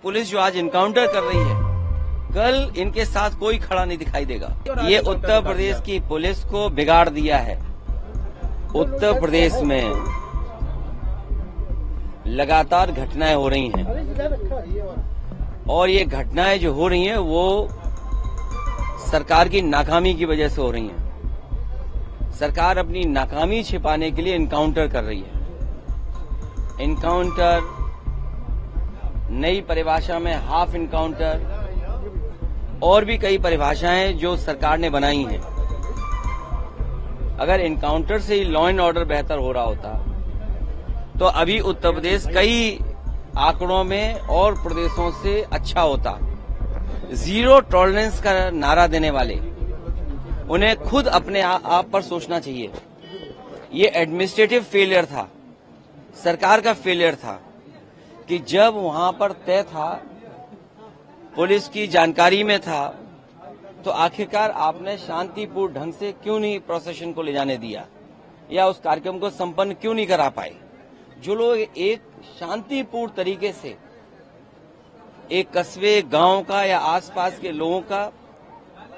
Police जो आज encounter कर रही है, कल इनके साथ कोई खड़ा नहीं दिखाई देगा। ये उत्तर प्रदेश की पुलिस को बिगाड़ दिया है। उत्तर प्रदेश में लगातार घटनाएं हो रही हैं और ये घटनाएं जो हो रही हैं वो सरकार की नाकामी की वजह से हो रही हैं। सरकार अपनी नाकामी छिपाने के लिए इनकाउंटर कर रही है। इनकाउंटर, नई परिभाषा में हाफ इनकाउंटर और भी कई परिभाषाएं जो सरकार ने बनाई हैं। अगर इनकाउंटर से ही लॉ एंड ऑर्डर बेहतर हो रहा होता तो अभी उत्तर प्रदेश कई आंकड़ों में और प्रदेशों से अच्छा होता। जीरो टॉलरेंस का नारा देने वाले उन्हें खुद अपने आप पर सोचना चाहिए। ये एडमिनिस्ट्रेटिव फेलियर था, सरकार का फेलियर था कि जब वहां पर तय था, पुलिस की जानकारी में था, तो आखिरकार आपने शांतिपूर्ण ढंग से क्यों नहीं प्रोसेशन को ले जाने दिया या उस कार्यक्रम को संपन्न क्यों नहीं करा पाए। जो लोग एक शांतिपूर्ण तरीके से एक कस्बे, गांव का या आसपास के लोगों का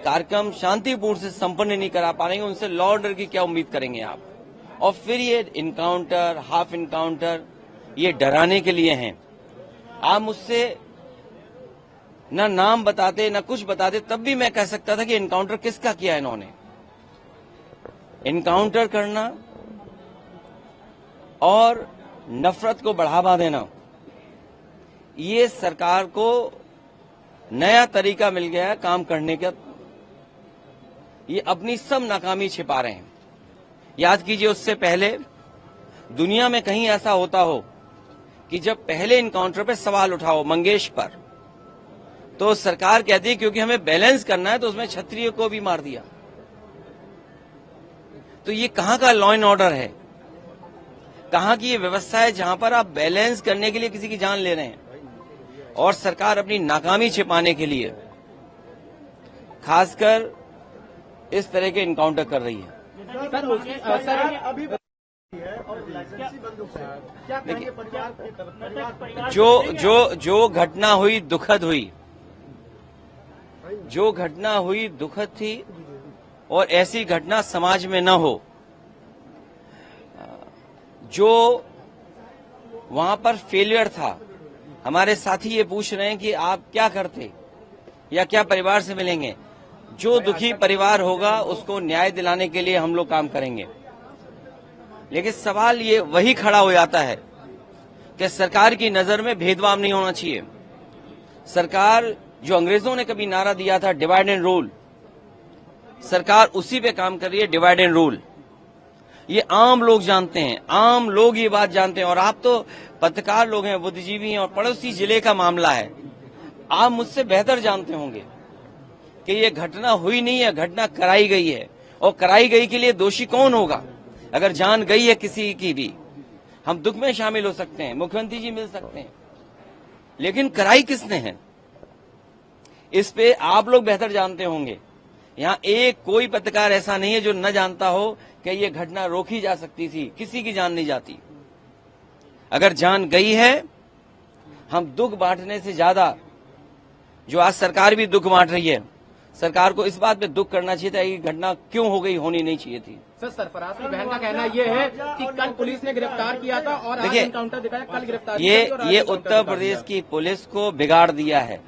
कार्यक्रम शांतिपूर्ण से संपन्न नहीं करा पा रहे हैं, उनसे लॉ ऑर्डर की क्या उम्मीद करेंगे आप। और फिर ये इनकाउंटर, हाफ इनकाउंटर, ये डराने के लिए हैं। आप मुझसे ना नाम बताते ना कुछ बताते, तब भी मैं कह सकता था कि इनकाउंटर किसका किया इन्होंने। इनकाउंटर करना और नफरत को बढ़ावा देना, ये सरकार को नया तरीका मिल गया है काम करने का। ये अपनी सब नाकामी छिपा रहे हैं। याद कीजिए, उससे पहले दुनिया में कहीं ऐसा होता हो कि जब पहले इनकाउंटर पे सवाल उठाओ मंगेश पर, तो सरकार कहती है क्योंकि हमें बैलेंस करना है तो उसमें क्षत्रिय को भी मार दिया। तो ये कहां का लॉ एंड ऑर्डर है, कहां की ये व्यवस्था है जहां पर आप बैलेंस करने के लिए किसी की जान ले रहे हैं। और सरकार अपनी नाकामी छिपाने के लिए खासकर इस तरह के इनकाउंटर कर रही है। जो घटना हुई दुखद हुई, जो घटना हुई दुखद थी और ऐसी घटना समाज में न हो। जो वहां पर फेलियर था, हमारे साथी ये पूछ रहे हैं कि आप क्या करते या क्या परिवार से मिलेंगे। जो दुखी परिवार होगा उसको न्याय दिलाने के लिए हम लोग काम करेंगे। लेकिन सवाल ये वही खड़ा हो जाता है कि सरकार की नजर में भेदभाव नहीं होना चाहिए। सरकार, जो अंग्रेजों ने कभी नारा दिया था डिवाइड एंड रूल, सरकार उसी पे काम कर रही है, डिवाइड एंड रूल। ये आम लोग जानते हैं, आम लोग ये बात जानते हैं। और आप तो पत्रकार लोग हैं, बुद्धिजीवी हैं और पड़ोसी जिले का मामला है। आप मुझसे बेहतर जानते होंगे कि ये घटना हुई नहीं है, घटना कराई गई है। और कराई गई के लिए दोषी कौन होगा। अगर जान गई है किसी की भी, हम दुख में शामिल हो सकते हैं, मुख्यमंत्री जी मिल सकते हैं, लेकिन कराई किसने है इस पे आप लोग बेहतर जानते होंगे। यहाँ एक कोई पत्रकार ऐसा नहीं है जो न जानता हो कि ये घटना रोकी जा सकती थी। किसी की जान नहीं जाती। अगर जान गई है, हम दुख बांटने से ज्यादा, जो आज सरकार भी दुख बांट रही है, सरकार को इस बात पे दुख करना चाहिए था कि घटना क्यों हो गई, होनी नहीं चाहिए थी। सर, सरफराज की बहन का कहना यह है कि कल पुलिस ने गिरफ्तार किया था और आज इनकाउंटर दिखाया, कल गिरफ्तार। ये उत्तर प्रदेश की पुलिस को बिगाड़ दिया है।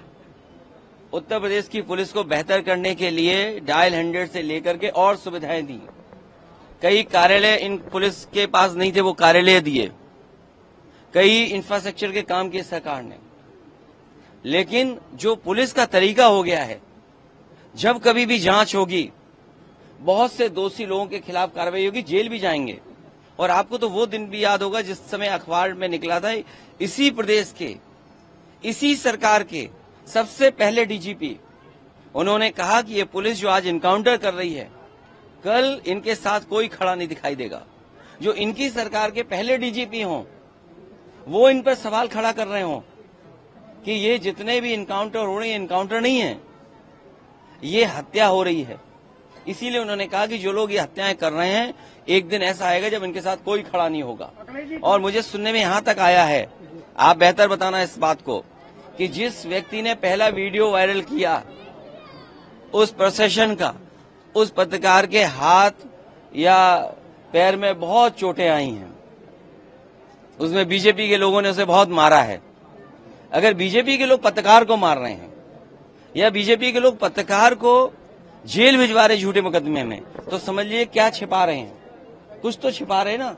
उत्तर प्रदेश की पुलिस को बेहतर करने के लिए डायल 100 से लेकर के और सुविधाएं दी। कई कार्यालय इन पुलिस के पास नहीं थे, वो कार्यालय दिए। कई इंफ्रास्ट्रक्चर के काम किए सरकार ने। लेकिन जो पुलिस का तरीका हो गया है, जब कभी भी जांच होगी, बहुत से दोषी लोगों के खिलाफ कार्रवाई होगी, जेल भी जाएंगे। और आपको तो वो दिन भी याद होगा जिस समय अखबार में निकला था, इसी प्रदेश के, इसी सरकार के सबसे पहले डीजीपी, उन्होंने कहा कि ये पुलिस जो आज इनकाउंटर कर रही है, कल इनके साथ कोई खड़ा नहीं दिखाई देगा। जो इनकी सरकार के पहले डीजीपी हों, वो इन पर सवाल खड़ा कर रहे हों कि ये जितने भी इनकाउंटर हो रहे हैं, इनकाउंटर नहीं है, ये हत्या हो रही है। इसीलिए उन्होंने कहा कि जो लोग ये हत्याएं कर रहे हैं, एक दिन ऐसा आएगा जब इनके साथ कोई खड़ा नहीं होगा। और मुझे सुनने में यहां तक आया है, आप बेहतर बताना इस बात को, कि जिस व्यक्ति ने पहला वीडियो वायरल किया उस प्रोसेशन का, उस पत्रकार के हाथ या पैर में बहुत चोटें आई हैं। उसमें बीजेपी के लोगों ने उसे बहुत मारा है। अगर बीजेपी के लोग पत्रकार को मार रहे हैं या बीजेपी के लोग पत्रकार को जेल भिजवा रहे झूठे मुकदमे में, तो समझिए क्या छिपा रहे हैं, कुछ तो छिपा रहे हैं ना।